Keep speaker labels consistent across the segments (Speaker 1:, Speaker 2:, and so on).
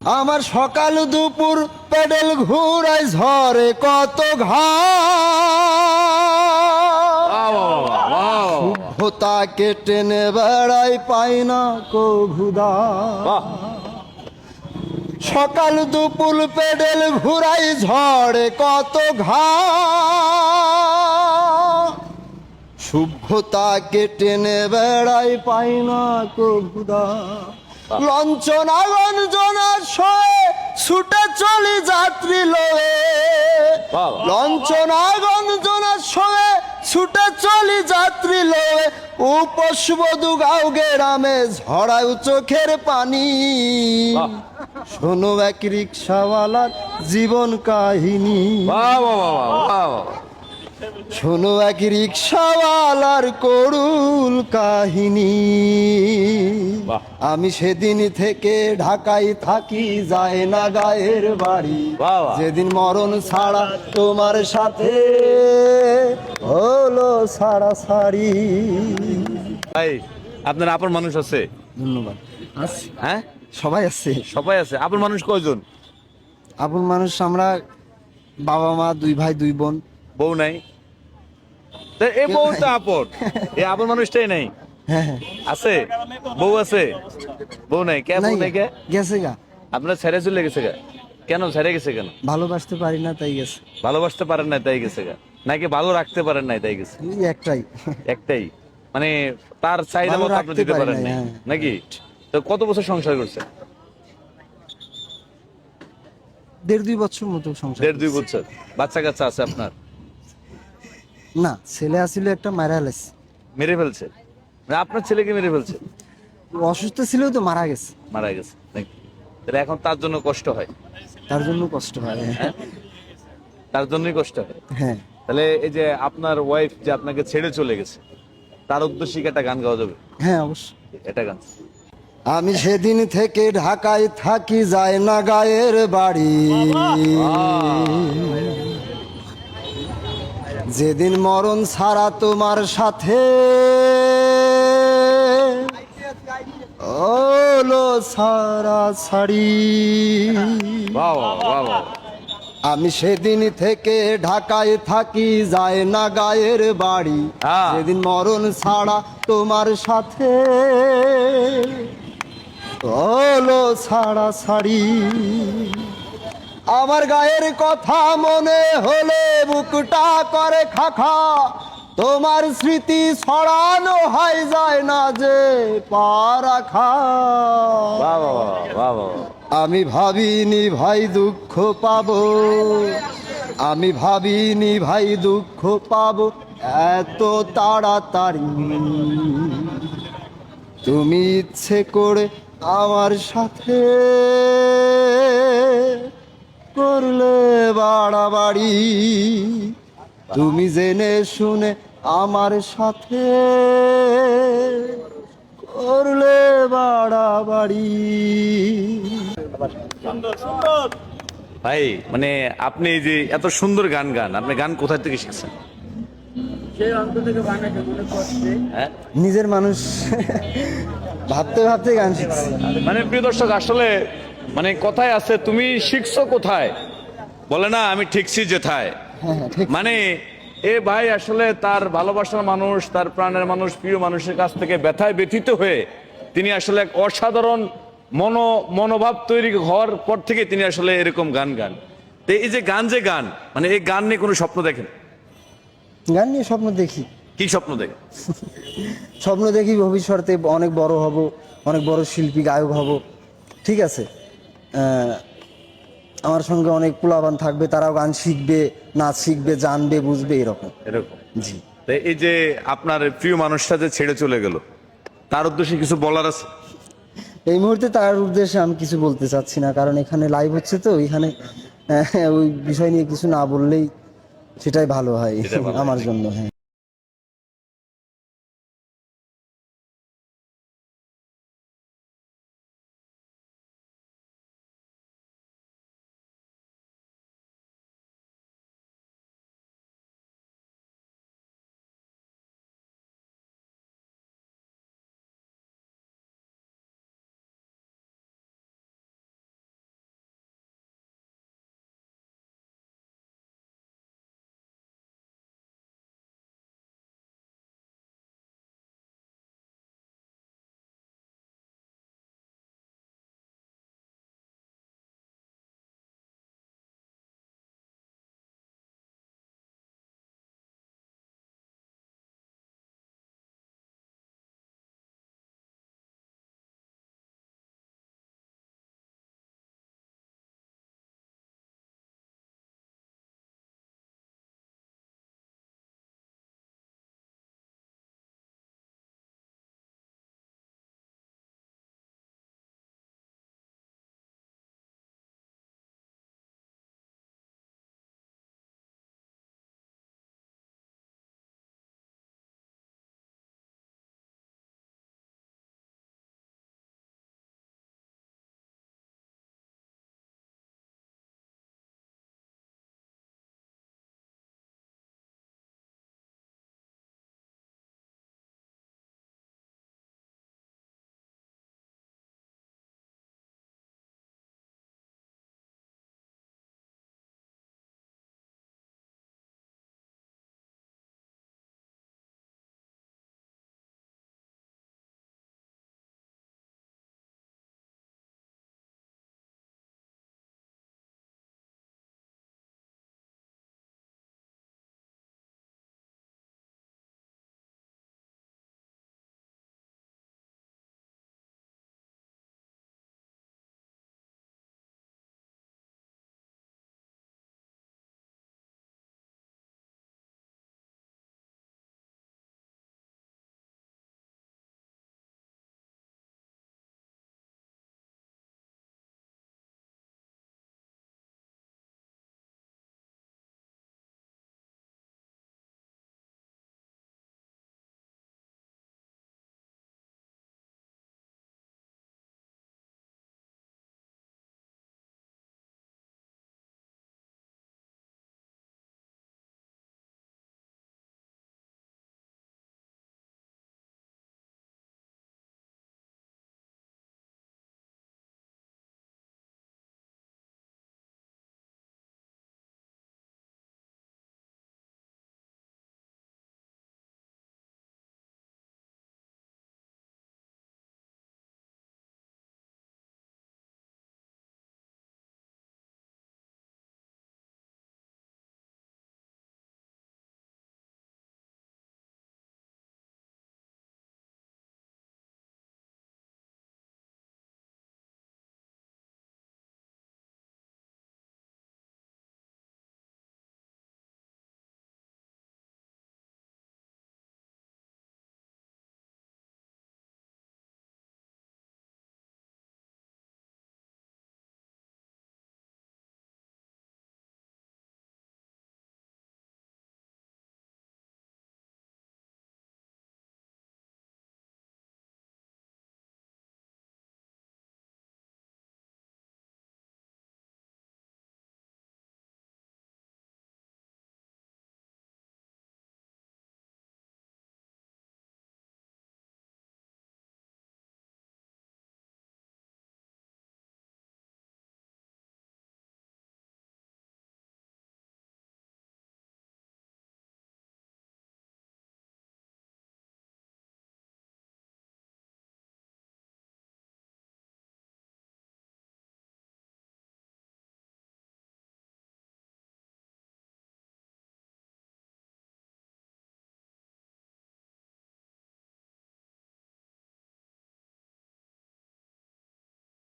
Speaker 1: আমার সকাল দুপুর পেডেল ঘুরাই ঝরে কত ঘাতাকে টেনে বেড়াই পাই না কভুদা। সকাল দুপুর পেডেল ঘুরাই ঝড়ে কত শুভ্যতাকে টেনে বেড়াই পাই না কভুদা। লঞ্চনা গঞ্জনার শোয়ে ছুটে চলি যাত্রী লয়ে, লঞ্চনা গঞ্জনার শোয়ে ছুটে চলি যাত্রী লয়ে। উপসবধু গাও গেরামে ঝরায় চোখের পানি। শোনো এক রিক্সাওয়ালার জীবন কাহিনী, শোনো এক রিক্সাওয়ালার করুণ কাহিনী। আমি সেদিন থেকে ঢাকায় থাকি, যায় না গায়ের বাড়ি। যেদিন মরণ ছাড়া তোমার সাথে হলো ছাড়াছাড়ি।
Speaker 2: ভাই আপনার আপন মানুষ আছে?
Speaker 1: ধন্যবাদ। আছে,
Speaker 2: হ্যাঁ
Speaker 1: সবাই আছে।
Speaker 2: সবাই আছে। আপন মানুষ কয়জন?
Speaker 1: আপন মানুষ আমরা বাবা মা, দুই ভাই দুই বোন।
Speaker 2: বউ নাই? এই বউ তো আপন, এই আপন মানুষটাই নাই।
Speaker 1: হ্যাঁ হ্যাঁ
Speaker 2: আছে, বউ আছে, বউ নাই। কে বউ নাই? কে
Speaker 1: গেছে গা?
Speaker 2: আপনার ছেড়ে চলে গেছে গা? কেন ছেড়ে গেছে কেন?
Speaker 1: ভালোবাসতে পারি না তাই গেছে।
Speaker 2: ভালোবাসতে পারেন না তাই গেছে গা, নাকি ভালো রাখতে পারেন নাই তাই গেছে?
Speaker 1: একটাই,
Speaker 2: একটাই। মানে তার চাহিদা মতো আপনি দিতে পারেন নাই নাকি? তো কত বছর সংসার করছে?
Speaker 1: 1.5-2 বছর মতো সংসার।
Speaker 2: 1.5-2 বছর। বাচ্চা কাচ্চা আছে আপনার?
Speaker 1: না, ছেলে আসলে একটা মারা গেছে।
Speaker 2: মেরে ফেলছে? মানে আপনার ছেলেকে মেরে ফেলছে?
Speaker 1: অসুস্থ ছিল তো মারা গেছে।
Speaker 2: মারা গেছে নাকি? তাহলে এখন তার জন্য কষ্ট হয়?
Speaker 1: তার জন্য কষ্ট হয়।
Speaker 2: হ্যাঁ, তার জন্যই কষ্ট হয়।
Speaker 1: হ্যাঁ।
Speaker 2: তাহলে এই যে আপনার ওয়াইফ যে আপনাকে ছেড়ে চলে গেছে, তার উদ্দেশ্যে কি একটা গান গাওয়া যাবে?
Speaker 1: হ্যাঁ অবশ্যই।
Speaker 2: এটা গান।
Speaker 1: আমি সেদিন থেকে ঢাকায় থাকি, যায় না গায়ের বাড়ি। যেদিন মরণ ছাড়া তোমার সাথে ওলো ছাড়াছাড়ি। আমি সেদিন থেকে ঢাকায় থাকি, যায় না গায়ের বাড়ি। যেদিন মরণ ছাড়া তোমার সাথে হলো ছাড়াছাড়ি। আমার গায়ের কথা মনে হলে বুকটা করে খাখা। তোমার স্মৃতি ছড়ানো হয়, যায় না যে পা রাখা। আমি ভাবিনি ভাই দুঃখ পাবো, আমি ভাবিনি ভাই দুঃখ পাবো এত তাড়াতাড়ি। তুমি ইচ্ছে করে আমার সাথে করলে বাড়াবাড়ি। তুমি জেনে শুনে আমার সাথে করলে বাড়াবাড়ি।
Speaker 2: ভাই মানে আপনি এই যে এত সুন্দর গান গান, আপনি গান কোথায় থেকে শিখছেন? হ্যাঁ,
Speaker 1: নিজের মানুষ ভাবতে ভাবতে গান শিখছি।
Speaker 2: মানে প্রিয় দর্শক, আসলে মানে কথায় আছে, তুমি শিখছো কোথায়, বলে না আমি ঠিকছি যেথায়। মানে এ ভাই আসলে তার ভালোবাসার মানুষ, তার প্রাণের মানুষ, প্রিয় মানুষের কাছ থেকে ব্যথায় ব্যথিত হয়ে তিনি আসলে এক অসাধারণ মনোভাব তৈরি হওয়ার পর থেকে তিনি আসলে এরকম গান গান। তো এই যে গান মানে এই গান নিয়ে কোনো স্বপ্ন দেখেন?
Speaker 1: গান নিয়ে স্বপ্ন দেখি।
Speaker 2: কি স্বপ্ন দেখেন?
Speaker 1: স্বপ্ন দেখি ভবিষ্যতে অনেক বড় হব, অনেক বড় শিল্পী গায়ক হব। ঠিক আছে, আমার সঙ্গে অনেক পোলাবান থাকবে, তারাও গান শিখবে, নাচ শিখবে, জানবে, বুঝবে, এরকম।
Speaker 2: এরকম।
Speaker 1: জি।
Speaker 2: তো এই যে আপনার প্রিয় মানুষটা যে ছেড়ে চলে গেল, তার উদ্দেশ্যে কিছু বলার আছে?
Speaker 1: এই মুহূর্তে তার উদ্দেশ্যে আমি কিছু বলতে চাচ্ছি না, কারণ এখানে লাইভ হচ্ছে তো, এখানে ওই বিষয় নিয়ে কিছু না বললেই সেটাই ভালো হয় আমার জন্য। হ্যাঁ।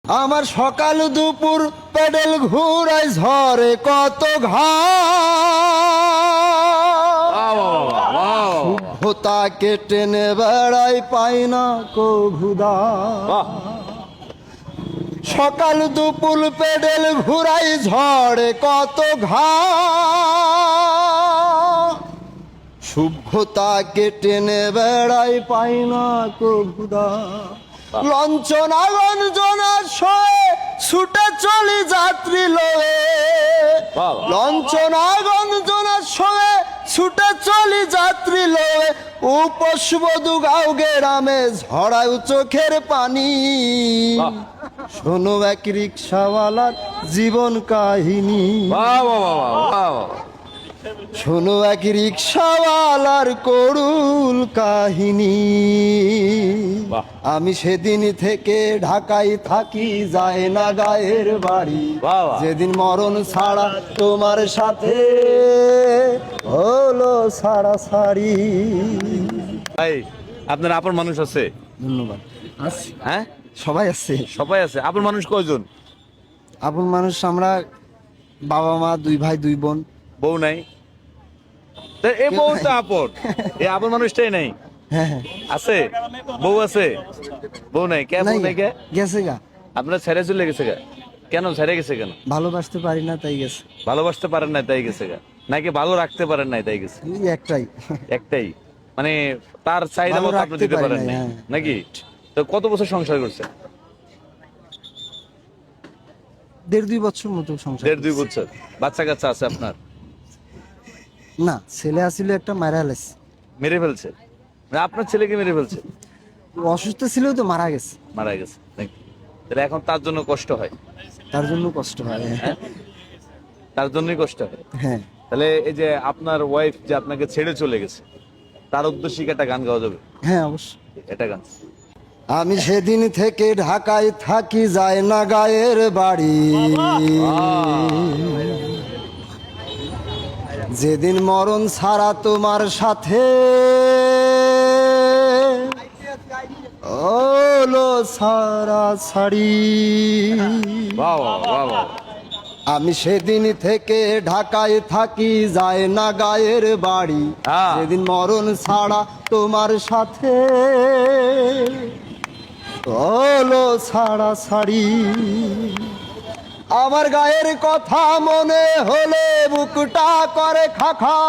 Speaker 1: আমার সকাল দুপুর পেডেল ঘুরাই ঝরে কত ঘাতাকে টেনে বেড়াই পাই না কভুদা। সকাল দুপুর পেডেল ঘুরাই ঝড়ে কত শুভ্যতাকে টেনে বেড়াই পাই না কভুদা। লঞ্চনা গঞ্জনা শোয়ে ছুটে চলি যাত্রী লয়ে, লঞ্চনা গঞ্জনা শোয়ে ছুটে চলি যাত্রী লয়ে। উপসবধু গাও গেরামে ঝড়ায় চোখের পানি। শোনো এক রিক্সাওয়ালার জীবন কাহিনী, শোনো এক রিক্সাওয়ালার করুণ কাহিনী। আমি সেদিন থেকে ঢাকায় থাকি, যায় না গায়ের বাড়ি। যেদিন মরণ ছাড়া তোমার সাথে হলো সারা সারি।
Speaker 2: ভাই আপনার আপন মানুষ আছে?
Speaker 1: ধন্যবাদ। আছে,
Speaker 2: হ্যাঁ
Speaker 1: সবাই আছে।
Speaker 2: সবাই আছে। আপন মানুষ কয়জন?
Speaker 1: আপন মানুষ আমরা বাবা মা, 2 ভাই 2 বোন।
Speaker 2: বউ নাই? তা এই বউটা আপন, এই আপন মানুষটাই নাই?
Speaker 1: হ্যাঁ হ্যাঁ
Speaker 2: আছে, বউ আছে, বউ নাই। কে বউ নাই? কে
Speaker 1: গেছে গা?
Speaker 2: আপনার ছেড়ে চলে গেছে গা? কেন ছেড়ে গেছে কেন?
Speaker 1: ভালোবাসতে পারি না তাই গেছে।
Speaker 2: ভালোবাসতে পারেন না তাই গেছে গা, নাকি ভালো রাখতে পারেন নাই তাই গেছে?
Speaker 1: এই একটাই।
Speaker 2: একটাই, মানে তার চাহিদা
Speaker 1: ভালো
Speaker 2: মতো আপনি
Speaker 1: রাখতে
Speaker 2: দিতে
Speaker 1: পারি
Speaker 2: পারেন
Speaker 1: নাই,
Speaker 2: নাই
Speaker 1: হ্যাঁ।
Speaker 2: নাকি? তো কত বছর সংসার করছেন?
Speaker 1: 1.5-2 বছর মতো সংসার।
Speaker 2: 1.5-2 বছর। বাচ্চা কাচ্চা আছে আপনার?
Speaker 1: না, ছেলে আসলে একটা মারা গেছে।
Speaker 2: মেরে ফেলছে? মানে আপনার ছেলেকে মেরে ফেলছে?
Speaker 1: অসুস্থ ছিল তো মারা গেছে।
Speaker 2: মারা গেছে নাকি? তাহলে এখন তার জন্য কষ্ট হয়?
Speaker 1: তার জন্য কষ্ট হয়।
Speaker 2: হ্যাঁ, তার জন্যই কষ্ট হয়।
Speaker 1: হ্যাঁ।
Speaker 2: তাহলে এই যে আপনার ওয়াইফ যে আপনাকে ছেড়ে চলে গেছে, তার উদ্দেশ্যে কি একটা গান গাওয়া যাবে?
Speaker 1: হ্যাঁ অবশ্যই।
Speaker 2: এটা গান।
Speaker 1: আমি সেদিন থেকে ঢাকায় থাকি, যায় না গায়ের বাড়ি। যেদিন মরণ ছাড়া তোমার সাথে ওলো সারা ছাড়ি।
Speaker 2: বাহ বাহ বাহ বাহ।
Speaker 1: আমি সেদিন থেকে ঢাকায় থাকি, যায় না গায়ের বাড়ি।
Speaker 2: হ্যাঁ।
Speaker 1: যেদিন মরণ ছাড়া তোমার সাথে হলো ছাড়া ছাড়ি। আমার গায়ের কথা মনে হলে বুকটা করে খাখা।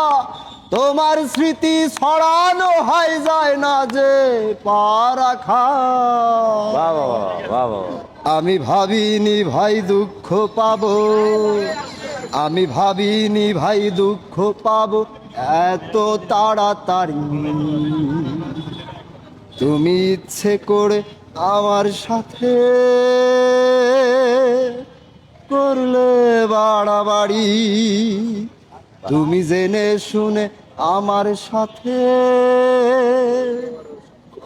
Speaker 1: তোমার স্মৃতি ছড়ানো হয়, যায় না যে পা রাখা।
Speaker 2: বাহ বাহ বাহ বাহ।
Speaker 1: আমি ভাবিনি ভাই দুঃখ পাবো, আমি ভাবিনি ভাই দুঃখ পাবো এত তাড়াতাড়ি। তুমি ইচ্ছে করে আমার সাথে করলে বাড়াবাড়ি। তুমি জেনে শুনে আমার সাথে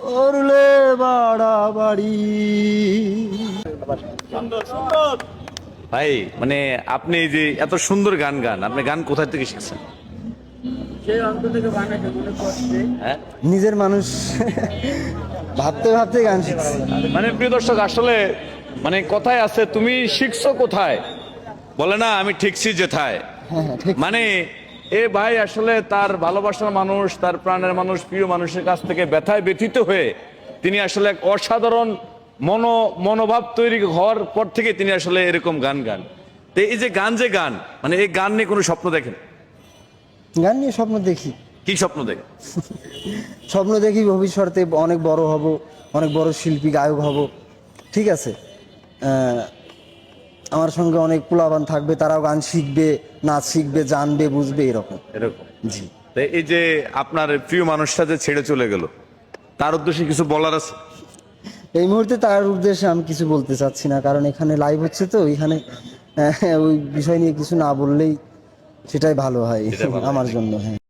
Speaker 1: করলে বাড়াবাড়ি।
Speaker 2: ভাই মানে আপনি এই যে এত সুন্দর গান গান, আপনি গান কোথায় থেকে শিখছেন? হ্যাঁ?
Speaker 1: নিজের মানুষ ভাবতে ভাবতে গান শিখছি।
Speaker 2: মানে প্রিয় দর্শক, আসলে মানে কথায় আছে, তুমি শিখছো কোথায়? বলে না, আমি ঠিকছি যেথায়।
Speaker 1: হ্যাঁ হ্যাঁ ঠিক।
Speaker 2: মানে এ ভাই আসলে তার ভালোবাসার মানুষ, তার প্রাণের মানুষ, প্রিয় মানুষের কাছ থেকে ব্যথায় ব্যথিত হয়ে তিনি আসলে এক অসাধারণ মনোভাব তৈরি হওয়ার পর থেকে তিনি আসলে এরকম গান গান। তো এই যে গান মানে এই গান নিয়ে কোনো স্বপ্ন দেখেন?
Speaker 1: গান নিয়ে স্বপ্ন দেখি।
Speaker 2: কি স্বপ্ন দেখেন?
Speaker 1: স্বপ্ন দেখি ভবিষ্যতে অনেক বড় হব, অনেক বড় শিল্পী গায়ক হব। ঠিক আছে, আমার সঙ্গে অনেক পোলাবান থাকবে, তারাও গান শিখবে, নাচ শিখবে, জানবে, বুঝবে, এরকম।
Speaker 2: এরকম।
Speaker 1: জি।
Speaker 2: তো এই যে আপনার প্রিয় মানুষটা যে ছেড়ে চলে গেল, তার উদ্দেশ্যে কিছু বলার আছে?
Speaker 1: এই মুহূর্তে তার উদ্দেশ্যে আমি কিছু বলতে চাচ্ছি না, কারণ এখানে লাইভ হচ্ছে তো, এখানে ওই বিষয় নিয়ে কিছু না বললেই সেটাই ভালো হয় আমার জন্য। হ্যাঁ।